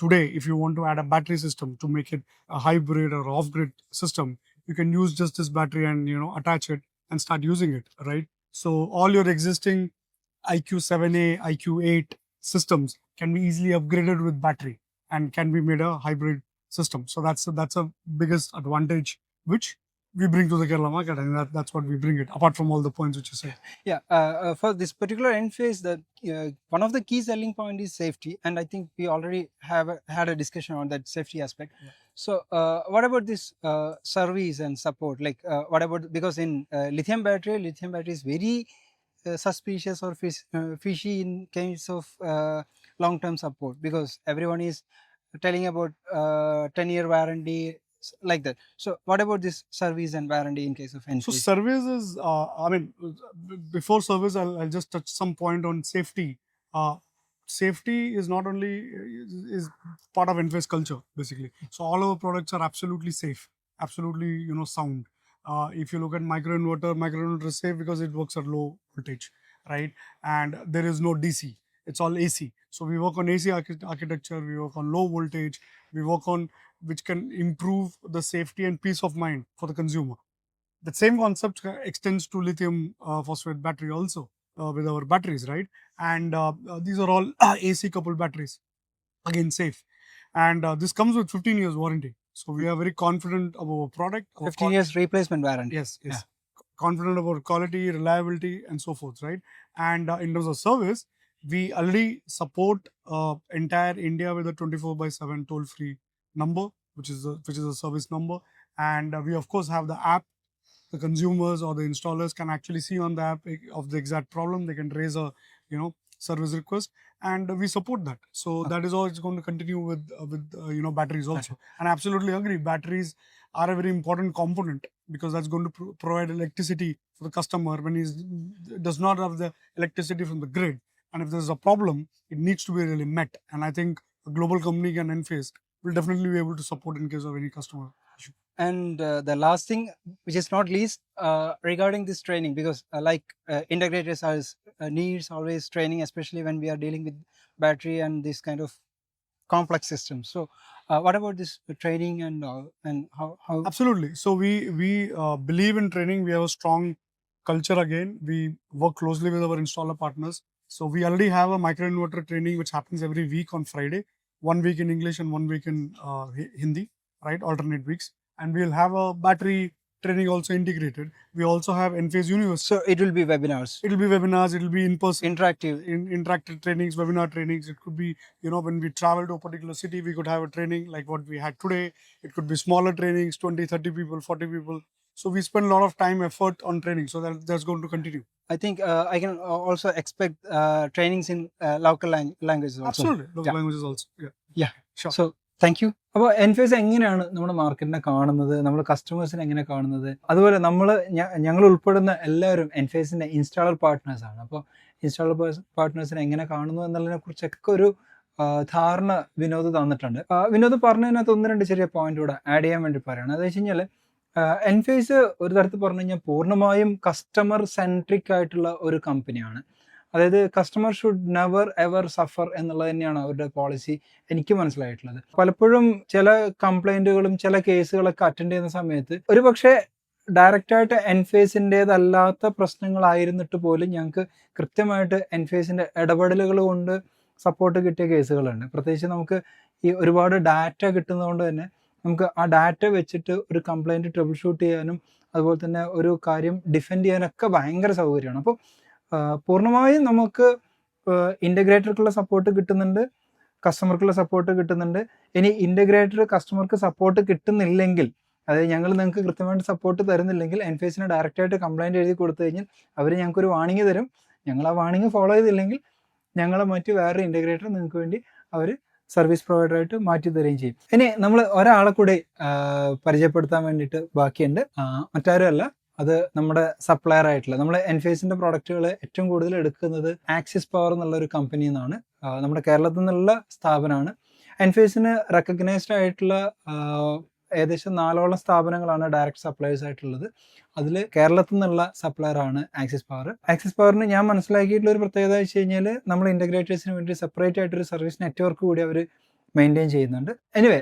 today if you want to add a battery system to make it a hybrid or off-grid system, you can use just this battery and attach it and start using it, right? So all your existing IQ7A, IQ8 systems can be easily upgraded with battery and can be made a hybrid system. So that's a biggest advantage which we bring to the Kerala market, and that's what we bring it, apart from all the points which you said. Yeah, for this particular Enphase, one of the key selling point is safety, and I think we already had a discussion on that safety aspect. Yeah. So what about this service and support? Like what about, because in lithium battery is very suspicious or fishy in case of long-term support, because everyone is telling about 10-year warranty, like that. So what about this service and warranty in case of Enphase? So service is, before service, I'll just touch some point on safety. safety is not only is part of Enphase culture basically. So all our products are absolutely safe, absolutely sound. If you look at microinverter is safe because it works at low voltage, right? And there is no DC. It's all AC. So we work on AC architecture. We work on low voltage. We work on which can improve the safety and peace of mind for the consumer. The same concept extends to lithium phosphate battery also with our batteries, right? And these are all AC coupled batteries, again safe. And this comes with 15 years warranty. So we are very confident of our product. 15 years replacement warranty. Yes. Confident about quality, reliability, and so forth, right? And in terms of service, we already support entire India with a 24/7 toll-free number, which is a service number. And we of course have the app. The consumers or the installers can actually see on the app of the exact problem. They can raise a service request, and we support that. So that is all. It's going to continue with batteries also. And I absolutely agree. Batteries are a very important component because that's going to provide electricity for the customer when he does not have the electricity from the grid. And if there's a problem, it needs to be really met. And I think a global company and Enphase will definitely be able to support in case of any customer issue. And the last thing, which is not least, regarding this training, because integrators needs always training, especially when we are dealing with battery and this kind of complex systems. So what about this training and how? Absolutely. So we believe in training. We have a strong culture again. We work closely with our installer partners. So we already have a microinverter training which happens every week on Friday, 1 week in English and 1 week in Hindi, right? Alternate weeks. And we'll have a battery training also integrated. We also have Enphase University. So it will be webinars. It will be webinars. It will be in-person. Interactive. Interactive trainings, webinar trainings. It could be, when we travel to a particular city, we could have a training like what we had today. It could be smaller trainings, 20, 30 people, 40 people. So we spend a lot of time, effort on training. So that's going to continue. I think I can also expect trainings in local languages also. Absolutely. Local languages also. Yeah. Sure. So thank you. അപ്പോൾ Enphase എങ്ങനെയാണ് നമ്മുടെ മാർക്കറ്റിനെ കാണുന്നത്, നമ്മൾ കസ്റ്റമേഴ്സിനെ എങ്ങനെ കാണുന്നത്, അതുപോലെ ഞങ്ങൾ ഉൾപ്പെടുന്ന എല്ലാവരും എൻഫേസിൻ്റെ ഇൻസ്റ്റാളർ പാർട്ട്നേഴ്സാണ്. അപ്പോൾ ഇൻസ്റ്റാളർ പാർട്ട്നേഴ്സിനെ എങ്ങനെ കാണുന്നു എന്നുള്ളതിനെ കുറിച്ചൊക്കെ ഒരു ധാരണ വിനോദ് തന്നിട്ടുണ്ട്. വിനോദ് പറഞ്ഞതിനകത്ത് 1-2 ചെറിയ പോയിന്റ് കൂടെ ആഡ് ചെയ്യാൻ വേണ്ടി പറയുകയാണ്. അത് വെച്ച് കഴിഞ്ഞാൽ എൻഫേസ് ഒരു തരത്തിൽ പറഞ്ഞു കഴിഞ്ഞാൽ പൂർണ്ണമായും കസ്റ്റമർ സെൻട്രിക് ആയിട്ടുള്ള ഒരു കമ്പനിയാണ്. അതായത് customer should never ever suffer എന്നുള്ളത് തന്നെയാണ് അവരുടെ പോളിസി എനിക്ക് മനസ്സിലായിട്ടുള്ളത്. പലപ്പോഴും ചില കംപ്ലൈൻറ്റുകളും ചില കേസുകളൊക്കെ അറ്റൻഡ് ചെയ്യുന്ന സമയത്ത് ഒരു പക്ഷേ ഡയറക്റ്റായിട്ട് എൻഫേസിൻ്റേതല്ലാത്ത പ്രശ്നങ്ങളായിരുന്നിട്ട് പോലും ഞങ്ങൾക്ക് കൃത്യമായിട്ട് എൻഫേസിൻ്റെ ഇടപെടലുകൾ കൊണ്ട് സപ്പോർട്ട് കിട്ടിയ കേസുകളുണ്ട്. പ്രത്യേകിച്ച് നമുക്ക് ഈ ഒരുപാട് ഡാറ്റ കിട്ടുന്നതുകൊണ്ട് തന്നെ നമുക്ക് ആ ഡാറ്റ വെച്ചിട്ട് ഒരു കംപ്ലൈൻറ്റ് ട്രബിൾ ഷൂട്ട് ചെയ്യാനും അതുപോലെ തന്നെ ഒരു കാര്യം ഡിഫെൻഡ് ചെയ്യാനൊക്കെ ഭയങ്കര സൗകര്യമാണ്. അപ്പോൾ പൂർണ്ണമായും നമുക്ക് ഇൻ്റഗ്രേറ്റർക്കുള്ള സപ്പോർട്ട് കിട്ടുന്നുണ്ട്, കസ്റ്റമർക്കുള്ള സപ്പോർട്ട് കിട്ടുന്നുണ്ട്. ഇനി ഇൻ്റഗ്രേറ്റർ കസ്റ്റമർക്ക് സപ്പോർട്ട് കിട്ടുന്നില്ലെങ്കിൽ, അതായത് ഞങ്ങൾ നിങ്ങൾക്ക് കൃത്യമായിട്ട് സപ്പോർട്ട് തരുന്നില്ലെങ്കിൽ എൻഫേസിന് ഡയറക്റ്റായിട്ട് കംപ്ലൈൻറ്റ് എഴുതി കൊടുത്തു കഴിഞ്ഞാൽ അവർ ഞങ്ങൾക്കൊരു വാണിംഗ് തരും. ഞങ്ങൾ ആ വാണിംഗ് ഫോളോ ചെയ്തില്ലെങ്കിൽ ഞങ്ങളെ മറ്റ് വേറൊരു ഇൻ്റഗ്രേറ്റർ നിങ്ങൾക്ക് വേണ്ടി അവർ സർവീസ് പ്രൊവൈഡറായിട്ട് മാറ്റി തരികയും ചെയ്യും. ഇനി നമ്മൾ ഒരാളെ കൂടി പരിചയപ്പെടുത്താൻ വേണ്ടിയിട്ട് ബാക്കിയുണ്ട്. മറ്റാരുമല്ല, അത് നമ്മുടെ സപ്ലയർ ആയിട്ടുള്ള നമ്മൾ എൻഫേസിൻ്റെ പ്രോഡക്റ്റുകൾ ഏറ്റവും കൂടുതൽ എടുക്കുന്നത് ആക്സിസ് പവർ എന്നുള്ള ഒരു കമ്പനിയിൽ നിന്നാണ്. നമ്മുടെ കേരളത്തിൽ നിന്നുള്ള സ്ഥാപനമാണ്. എൻഫേസിന് റെക്കഗ്നൈസ്ഡ് ആയിട്ടുള്ള ഏകദേശം 4ഓളം സ്ഥാപനങ്ങളാണ് ഡയറക്റ്റ് സപ്ലയേഴ്സ് ആയിട്ടുള്ളത്. അതിൽ കേരളത്തിൽ നിന്നുള്ള സപ്ലയറാണ് ആക്സിസ് പവർ. ആക്സിസ് പവറിന് ഞാൻ മനസ്സിലാക്കിയിട്ടുള്ള ഒരു പ്രത്യേകത വെച്ച് കഴിഞ്ഞാൽ നമ്മൾ ഇൻ്റഗ്രേറ്റേഴ്സിന് വേണ്ടി സെപ്പറേറ്റ് ആയിട്ടൊരു സർവീസ് നെറ്റ്വർക്ക് കൂടി അവർ മെയിൻറ്റെയിൻ ചെയ്യുന്നുണ്ട്. എനിവേ,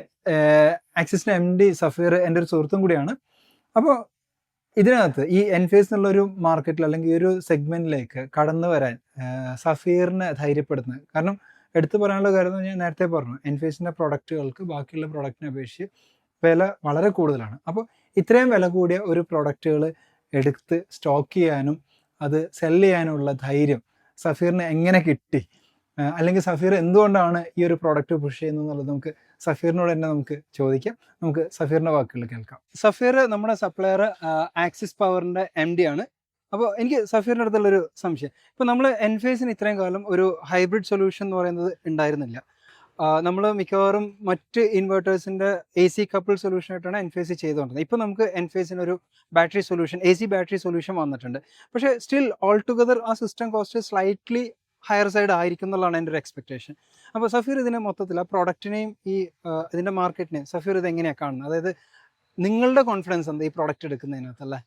ആക്സിസിൻ്റെ MD സഫീർ എൻ്റെ ഒരു സുഹൃത്തും കൂടിയാണ്. അപ്പോൾ ഇതിനകത്ത് ഈ എൻഫേസ് എന്നുള്ളൊരു മാർക്കറ്റിൽ അല്ലെങ്കിൽ ഈ ഒരു സെഗ്മെൻറ്റിലേക്ക് കടന്നു വരാൻ സഫീറിനെ ധൈര്യപ്പെടുത്തുന്നത്, കാരണം എടുത്തു പറയാനുള്ള കാര്യം എന്ന് പറഞ്ഞാൽ നേരത്തെ പറഞ്ഞു, എൻഫേസിൻ്റെ പ്രൊഡക്റ്റുകൾക്ക് ബാക്കിയുള്ള പ്രൊഡക്റ്റിനെ അപേക്ഷിച്ച് വില വളരെ കൂടുതലാണ്. അപ്പോൾ ഇത്രയും വില കൂടിയ ഒരു പ്രൊഡക്റ്റുകൾ എടുത്ത് സ്റ്റോക്ക് ചെയ്യാനും അത് സെല് ചെയ്യാനുള്ള ധൈര്യം സഫീറിന് എങ്ങനെ കിട്ടി, അല്ലെങ്കിൽ സഫീർ എന്തുകൊണ്ടാണ് ഈ ഒരു പ്രോഡക്റ്റ് പുഷ് ചെയ്യുന്നത് എന്നുള്ളത് നമുക്ക് സഫീറിനോട് തന്നെ നമുക്ക് ചോദിക്കാം. നമുക്ക് സഫീറിൻ്റെ വാക്കുകൾ കേൾക്കാം. സഫീർ നമ്മുടെ സപ്ലയർ ആക്സിസ് പവറിൻ്റെ MD ആണ്. അപ്പോൾ എനിക്ക് സഫീറിൻ്റെ അടുത്തുള്ളൊരു സംശയം, ഇപ്പോൾ നമ്മൾ എൻഫേസിന് ഇത്രയും കാലം ഒരു ഹൈബ്രിഡ് സൊല്യൂഷൻ എന്ന് പറയുന്നത് ഉണ്ടായിരുന്നില്ല. നമ്മൾ മിക്കവാറും മറ്റ് ഇൻവെർട്ടേഴ്സിൻ്റെ AC കപ്പിൾ സൊല്യൂഷനായിട്ടാണ് എൻഫേസ് ചെയ്തുകൊണ്ടിരുന്നത്. ഇപ്പോൾ നമുക്ക് എൻഫേസിന് ഒരു battery solution, AC battery solution വന്നിട്ടുണ്ട്. പക്ഷേ സ്റ്റിൽ ഓൾ ടുഗദർ ആ system cost slightly higher side ആയിരിക്കും എന്നുള്ളതാണ് എൻ്റെ ഒരു എക്സ്പെക്ടേഷൻ. അപ്പോൾ സഫീർ ഇതിനെ മൊത്തത്തിൽ ആ പ്രോഡക്റ്റിനെയും ഈ ഇതിൻ്റെ മാർക്കറ്റിനെയും സഫീർ ഇത് എങ്ങനെയാണ് കാണുന്നത്? അതായത് നിങ്ങളുടെ കോൺഫിഡൻസ് എന്താ ഈ പ്രോഡക്റ്റ് എടുക്കുന്നതിനകത്ത് അല്ലേ?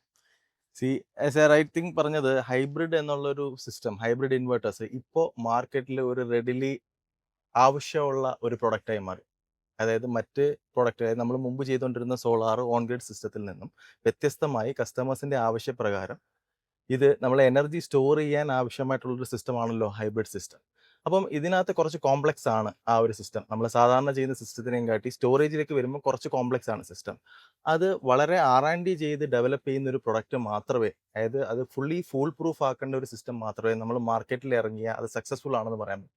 ആസ് എ റൈറ്റ് തിങ് പറഞ്ഞത്, ഹൈബ്രിഡ് എന്നുള്ളൊരു സിസ്റ്റം, ഹൈബ്രിഡ് ഇൻവെർട്ടേഴ്സ് ഇപ്പോൾ മാർക്കറ്റിൽ ഒരു റെഡിലി ആവശ്യമുള്ള ഒരു പ്രൊഡക്റ്റായി മാറി. അതായത് മറ്റ് പ്രൊഡക്റ്റ്, അതായത് നമ്മൾ മുമ്പ് ചെയ്തുകൊണ്ടിരുന്ന സോളാർ ഓൺ ഗ്രിഡ് സിസ്റ്റത്തിൽ നിന്നും വ്യത്യസ്തമായി കസ്റ്റമേഴ്സിൻ്റെ ആവശ്യപ്രകാരം ഇത് നമ്മളെ എനർജി സ്റ്റോർ ചെയ്യാൻ ആവശ്യമായിട്ടുള്ളൊരു സിസ്റ്റമാണല്ലോ ഹൈബ്രിഡ് സിസ്റ്റം. അപ്പം ഇതിനകത്ത് കുറച്ച് കോംപ്ലക്സ് ആണ് ആ ഒരു സിസ്റ്റം. നമ്മൾ സാധാരണ ചെയ്യുന്ന സിസ്റ്റത്തിനെയും കാട്ടി സ്റ്റോറേജിലേക്ക് വരുമ്പോൾ കുറച്ച് കോംപ്ലക്സ് ആണ് സിസ്റ്റം. അത് വളരെ R&D ചെയ്ത് ഡെവലപ്പ് ചെയ്യുന്ന ഒരു പ്രൊഡക്റ്റ് മാത്രമേ, അതായത് അത് ഫുൾ പ്രൂഫ് ആക്കേണ്ട ഒരു സിസ്റ്റം മാത്രമേ നമ്മൾ മാർക്കറ്റിൽ ഇറങ്ങിയ അത് സക്സസ്ഫുൾ ആണെന്ന് പറയാൻ പറ്റും.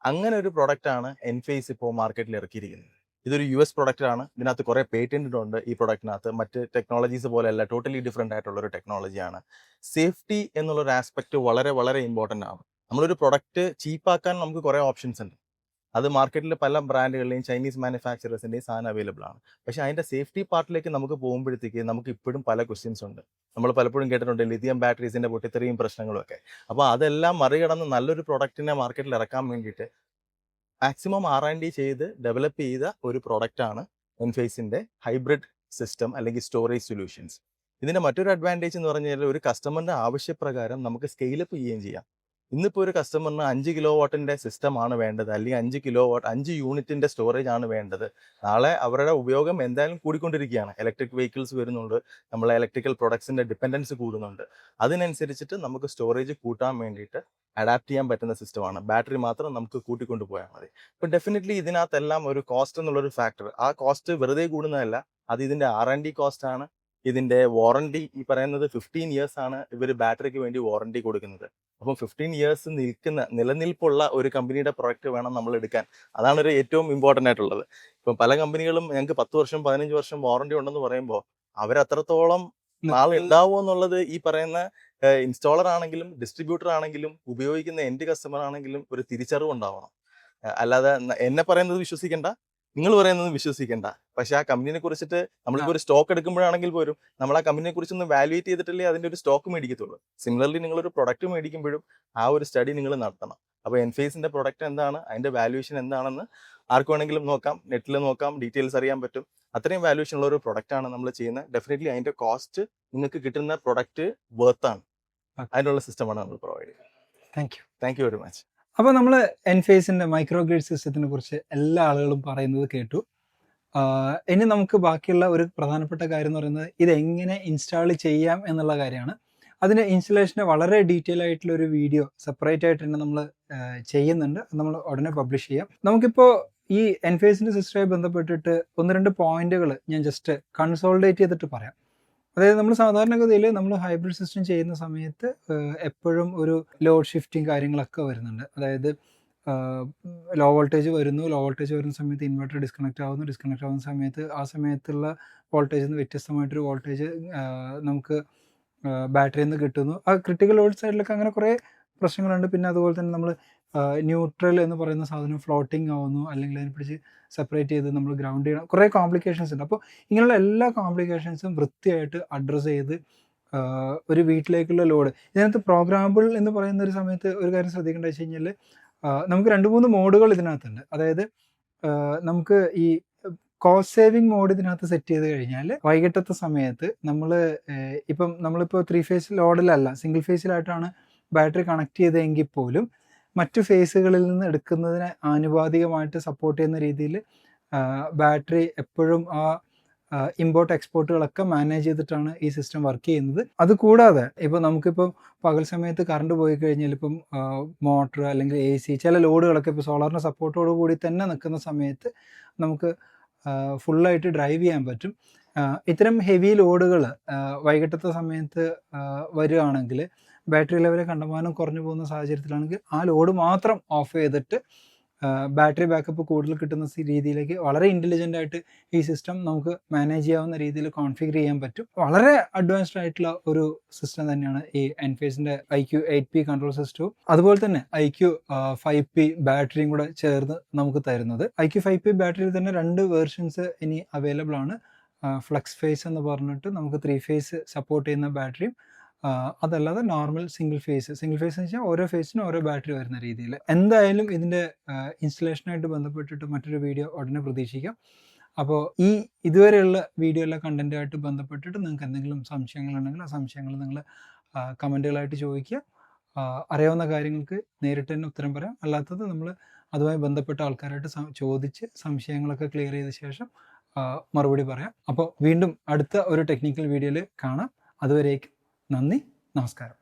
അങ്ങനെ ഒരു പ്രൊഡക്റ്റാണ് എൻഫേസ് ഇപ്പോൾ മാർക്കറ്റിൽ ഇറക്കിയിരിക്കുന്നത്. ഇതൊരു US പ്രൊഡക്റ്റ് ആണ്. ഇതിനകത്ത് കുറേ പേറ്റന്റ് ഉണ്ട് ഈ പ്രൊഡക്റ്റിനകത്ത്. മറ്റ് ടെക്നോളജീസ് പോലെയല്ല, ടോട്ടലി ഡിഫറെൻ്റ് ആയിട്ടുള്ള ഒരു ടെക്നോളജിയാണ്. സേഫ്റ്റി എന്നുള്ളൊരു ആസ്പെക്ട് വളരെ വളരെ ഇമ്പോർട്ടൻ്റ് ആണ്. നമ്മളൊരു പ്രൊഡക്റ്റ് ചീപ്പാക്കാൻ നമുക്ക് കുറേ ഓപ്ഷൻസ് ഉണ്ട്. അത് മാർക്കറ്റിൽ പല ബ്രാൻഡുകളുടെയും ചൈനീസ് മാനുഫാക്ചറേഴ്സിൻ്റെയും സാധനം അവൈലബിൾ ആണ്. പക്ഷേ അതിൻ്റെ സേഫ്റ്റി പാർട്ടിലേക്ക് നമുക്ക് പോകുമ്പോഴത്തേക്ക് നമുക്ക് ഇപ്പോഴും പല ക്വസ്റ്റ്യൻസ് ഉണ്ട്. നമ്മൾ പലപ്പോഴും കേട്ടിട്ടുണ്ട് ലിഥിയം ബാറ്ററീസിൻ്റെ പൊട്ടിത്തെറിയും പ്രശ്നങ്ങളും ഒക്കെ. അപ്പോൾ അതെല്ലാം മറികടന്ന് നല്ലൊരു പ്രൊഡക്റ്റിനെ മാർക്കറ്റിൽ ഇറക്കാൻ വേണ്ടിയിട്ട് മാക്സിമം R&D ചെയ്ത് ഡെവലപ്പ് ചെയ്ത ഒരു പ്രൊഡക്റ്റാണ് എൻഫേസിൻ്റെ ഹൈബ്രിഡ് സിസ്റ്റം അല്ലെങ്കിൽ സ്റ്റോറേജ് സൊല്യൂഷൻസ്. ഇതിൻ്റെ മറ്റൊരു അഡ്വാൻറ്റേജ് എന്ന് പറഞ്ഞാൽ ഒരു കസ്റ്റമറിൻ്റെ ആവശ്യപ്രകാരം നമുക്ക് സ്കെയിലപ്പ് ചെയ്യുകയും ചെയ്യാം. ഇന്നിപ്പോൾ ഒരു കസ്റ്റമറിന് 5 കിലോ വാട്ടിൻ്റെ സിസ്റ്റമാണ് വേണ്ടത്, അല്ലെങ്കിൽ 5 യൂണിറ്റിൻ്റെ സ്റ്റോറേജ് ആണ് വേണ്ടത്. നാളെ അവരുടെ ഉപയോഗം എന്തായാലും കൂടിക്കൊണ്ടിരിക്കുകയാണ്. ഇലക്ട്രിക് വെഹിക്കിൾസ് വരുന്നുണ്ട്, നമ്മളെ ഇലക്ട്രിക്കൽ പ്രൊഡക്ട്സിൻ്റെ ഡിപ്പെൻഡൻസ് കൂടുന്നുണ്ട്. അതിനനുസരിച്ചിട്ട് നമുക്ക് സ്റ്റോറേജ് കൂട്ടാൻ വേണ്ടിയിട്ട് അഡാപ്റ്റ് ചെയ്യാൻ പറ്റുന്ന സിസ്റ്റമാണ്. ബാറ്ററി മാത്രം നമുക്ക് കൂട്ടിക്കൊണ്ട് പോയാൽ മതി. അപ്പോൾ ഡെഫിനറ്റ്ലി ഇതിനകത്തെല്ലാം ഒരു കോസ്റ്റ് എന്നുള്ളൊരു ഫാക്ടർ, ആ കോസ്റ്റ് വെറുതെ കൂടുന്നതല്ല, അത് ഇതിൻ്റെ R&D കോസ്റ്റ് ആണ്. ഇതിൻ്റെ വാറണ്ടി ഈ പറയുന്നത് 15 years ആണ് ഇവർ ബാറ്ററിക്ക് വേണ്ടി വാറണ്ടി കൊടുക്കുന്നത്. അപ്പം 15 years നിലനിൽപ്പുള്ള ഒരു കമ്പനിയുടെ പ്രൊഡക്റ്റ് വേണം നമ്മൾ എടുക്കാൻ. അതാണ് ഒരു ഏറ്റവും ഇമ്പോർട്ടൻ്റ് ആയിട്ടുള്ളത്. ഇപ്പം പല കമ്പനികളും ഞങ്ങൾക്ക് 10 വർഷം 15 വർഷം വാറണ്ടി ഉണ്ടെന്ന് പറയുമ്പോൾ അവരത്രത്തോളം നാളെ ഉണ്ടാവുമോ എന്നുള്ളത് ഈ പറയുന്ന ഇൻസ്റ്റാളർ ആണെങ്കിലും ഡിസ്ട്രിബ്യൂട്ടർ ആണെങ്കിലും ഉപയോഗിക്കുന്ന എൻഡ് കസ്റ്റമർ ആണെങ്കിലും ഒരു തിരിച്ചറിവ് ഉണ്ടാവണം. അല്ലാതെ എന്നെ പറയുന്നത് വിശ്വസിക്കേണ്ട, നിങ്ങൾ പറയുന്നത് വിശ്വസിക്കേണ്ട. പക്ഷെ ആ കമ്പനിയെ കുറിച്ചിട്ട് നമ്മളിപ്പോൾ ഒരു സ്റ്റോക്ക് എടുക്കുമ്പോഴാണെങ്കിൽ പോലും നമ്മൾ ആ കമ്പനിയെ കുറിച്ചൊന്ന് വാല്യുവേറ്റ് ചെയ്തിട്ടല്ലേ അതിൻ്റെ ഒരു സ്റ്റോക്ക് മേടിക്കത്തുള്ളൂ. സിമിലർലി നിങ്ങളൊരു പ്രൊഡക്റ്റ് മേടിക്കുമ്പോഴും ആ ഒരു സ്റ്റഡി നിങ്ങൾ നടത്തണം. അപ്പോൾ എൻഫേസിൻ്റെ പ്രൊഡക്റ്റ് എന്താണ്, അതിൻ്റെ വാല്യുവേഷൻ എന്താണെന്ന് ആർക്ക് വേണമെങ്കിലും നോക്കാം, നെറ്റിൽ നോക്കാം, ഡീറ്റെയിൽസ് അറിയാൻ പറ്റും. അത്രയും വാല്യുവേഷൻ ഉള്ള ഒരു പ്രൊഡക്റ്റാണ് നമ്മൾ ചെയ്യുന്നത്. ഡെഫിനറ്റ്ലി അതിൻ്റെ കോസ്റ്റ് നിങ്ങൾക്ക് കിട്ടുന്ന പ്രൊഡക്റ്റ് വേർത്താണ്. അതിനുള്ള സിസ്റ്റമാണ് നമ്മൾ പ്രൊവൈഡ് ചെയ്യുന്നത്. Thank you very much. അപ്പോൾ നമ്മൾ എൻഫേസിൻ്റെ മൈക്രോ ഗ്രിഡ് സിസ്റ്റത്തിനെ കുറിച്ച് എല്ലാ ആളുകളും പറയുന്നത് കേട്ടു. ഇനി നമുക്ക് ബാക്കിയുള്ള ഒരു പ്രധാനപ്പെട്ട കാര്യം എന്ന് പറയുന്നത് ഇതെങ്ങനെ ഇൻസ്റ്റാൾ ചെയ്യാം എന്നുള്ള കാര്യമാണ്. അതിൻ്റെ ഇൻസ്റ്റലേഷന് വളരെ ഡീറ്റെയിൽ ആയിട്ടുള്ള ഒരു വീഡിയോ സെപ്പറേറ്റ് ആയിട്ട് തന്നെ നമ്മൾ ചെയ്യുന്നുണ്ട്. നമ്മൾ ഉടനെ പബ്ലിഷ് ചെയ്യാം. നമുക്കിപ്പോൾ ഈ എൻഫേസിൻ്റെ സിസ്റ്റമായി ബന്ധപ്പെട്ടിട്ട് 1-2 പോയിന്റുകൾ ഞാൻ ജസ്റ്റ് കൺസോൾഡേറ്റ് ചെയ്തിട്ട് പറയാം. അതായത് നമ്മൾ സാധാരണഗതിയിൽ നമ്മൾ ഹൈബ്രിഡ് സിസ്റ്റം ചെയ്യുന്ന സമയത്ത് എപ്പോഴും ഒരു ലോഡ് ഷിഫ്റ്റിംഗ് കാര്യങ്ങളൊക്കെ വരുന്നുണ്ട്. അതായത് ലോ വോൾട്ടേജ് വരുന്ന സമയത്ത് ഇൻവെർട്ടർ ഡിസ്കണക്റ്റ് ആവുന്ന സമയത്ത് ആ സമയത്തുള്ള വോൾട്ടേജിൽ നിന്ന് വ്യത്യസ്തമായിട്ടൊരു വോൾട്ടേജ് നമുക്ക് ബാറ്ററിയിൽ നിന്ന് കിട്ടുന്നു. ആ ക്രിട്ടിക്കൽ ലോഡ് സൈഡിലൊക്കെ അങ്ങനെ കുറേ പ്രശ്നങ്ങളുണ്ട്. പിന്നെ അതുപോലെ തന്നെ നമ്മൾ ന്യൂട്രൽ എന്ന് പറയുന്ന സാധനം ഫ്ലോട്ടിംഗ് ആവുന്നു, അല്ലെങ്കിൽ അതിനെ പിടിച്ച് സെപ്പറേറ്റ് ചെയ്ത് നമ്മൾ ഗ്രൗണ്ട് ചെയ്യണം. കുറേ കോംപ്ലിക്കേഷൻസ് ഉണ്ട്. അപ്പോൾ ഇങ്ങനെയുള്ള എല്ലാ കോംപ്ലിക്കേഷൻസും വൃത്തിയായിട്ട് അഡ്രസ്സ് ചെയ്ത് ഒരു വീട്ടിലേക്കുള്ള ലോഡ് ഇതിനകത്ത് പ്രോഗ്രാമബിൾ എന്ന് പറയുന്ന ഒരു സമയത്ത് ഒരു കാര്യം ശ്രദ്ധിക്കേണ്ട വെച്ച് കഴിഞ്ഞാൽ നമുക്ക് 2-3 മോഡുകൾ ഇതിനകത്തുണ്ട്. അതായത് നമുക്ക് ഈ കോസ്റ്റ് സേവിങ് മോഡ് ഇതിനകത്ത് സെറ്റ് ചെയ്ത് കഴിഞ്ഞാൽ വൈകിട്ടത്തെ സമയത്ത് നമ്മളിപ്പോൾ 3 ഫേസ് ലോഡിലല്ല, സിംഗിൾ ഫേസിലായിട്ടാണ് ബാറ്ററി കണക്ട് ചെയ്തതെങ്കിൽ പോലും മറ്റു ഫേസുകളിൽ നിന്ന് എടുക്കുന്നതിന് ആനുപാതികമായിട്ട് സപ്പോർട്ട് ചെയ്യുന്ന രീതിയിൽ ബാറ്ററി എപ്പോഴും ആ ഇമ്പോർട്ട് എക്സ്പോർട്ടുകളൊക്കെ മാനേജ് ചെയ്തിട്ടാണ് ഈ സിസ്റ്റം വർക്ക് ചെയ്യുന്നത്. അതുകൂടാതെ ഇപ്പോൾ നമുക്കിപ്പം പകൽ സമയത്ത് കറണ്ട് പോയി കഴിഞ്ഞാൽ ഇപ്പം മോട്ടർ അല്ലെങ്കിൽ AC ചില ലോഡുകളൊക്കെ ഇപ്പോൾ സോളാറിൻ്റെ സപ്പോർട്ടോട് കൂടി തന്നെ നിൽക്കുന്ന സമയത്ത് നമുക്ക് ഫുള്ളായിട്ട് ഡ്രൈവ് ചെയ്യാൻ പറ്റും. ഇത്തരം ഹെവി ലോഡുകൾ വൈകിട്ടത്തെ സമയത്ത് വരികയാണെങ്കിൽ ബാറ്ററി ലെവൽ കണ്ടമാനം കുറഞ്ഞു പോകുന്ന സാഹചര്യത്തിലാണെങ്കിൽ ആ ലോഡ് മാത്രം ഓഫ് ചെയ്തിട്ട് ബാറ്ററി ബാക്കപ്പ് കൂടുതൽ കിട്ടുന്ന രീതിയിലേക്ക് വളരെ ഇൻ്റലിജൻ്റ് ആയിട്ട് ഈ സിസ്റ്റം നമുക്ക് മാനേജ് ചെയ്യാവുന്ന രീതിയിൽ കോൺഫിഗർ ചെയ്യാൻ പറ്റും. വളരെ അഡ്വാൻസ്ഡ് ആയിട്ടുള്ള ഒരു സിസ്റ്റം തന്നെയാണ് ഈ എൻഫേസിൻ്റെ IQ 8P കൺട്രോൾ സിസ്റ്റവും അതുപോലെ തന്നെ IQ 5P ബാറ്ററിയും കൂടെ ചേർന്ന് നമുക്ക് തരുന്നത്. IQ 5P ബാറ്ററിയിൽ തന്നെ 2 വേർഷൻസ് ഇനി അവൈലബിൾ ആണ്. ഫ്ലെക്സ് ഫേസ് എന്ന് പറഞ്ഞിട്ട് നമുക്ക് 3 ഫേസ് സപ്പോർട്ട് ചെയ്യുന്ന ബാറ്ററിയും അതല്ലാതെ നോർമൽ സിംഗിൾ ഫേസ് എന്ന് വെച്ചാൽ ഓരോ ഫേസിനും ഓരോ ബാറ്ററി വരുന്ന രീതിയിൽ. എന്തായാലും ഇതിൻ്റെ ഇൻസ്റ്റലേഷനായിട്ട് ബന്ധപ്പെട്ടിട്ട് മറ്റൊരു വീഡിയോ ഉടനെ പ്രതീക്ഷിക്കാം. അപ്പോൾ ഇതുവരെയുള്ള വീഡിയോയിലെ കണ്ടൻറ്റുമായിട്ട് ബന്ധപ്പെട്ടിട്ട് നിങ്ങൾക്ക് എന്തെങ്കിലും സംശയങ്ങളുണ്ടെങ്കിൽ ആ സംശയങ്ങൾ നിങ്ങൾ കമൻറ്റുകളായിട്ട് ചോദിക്കുക. അറിയാവുന്ന കാര്യങ്ങൾക്ക് നേരിട്ട് തന്നെ ഉത്തരം പറയാം. അല്ലാത്തത് നമ്മൾ അതുമായി ബന്ധപ്പെട്ട ആൾക്കാരായിട്ട് ചോദിച്ച് സംശയങ്ങളൊക്കെ ക്ലിയർ ചെയ്ത ശേഷം മറുപടി പറയാം. അപ്പോൾ വീണ്ടും അടുത്ത ഒരു ടെക്നിക്കൽ വീഡിയോയിൽ കാണാം. അതുവരേക്കും നന്ദി, നമസ്കാരം.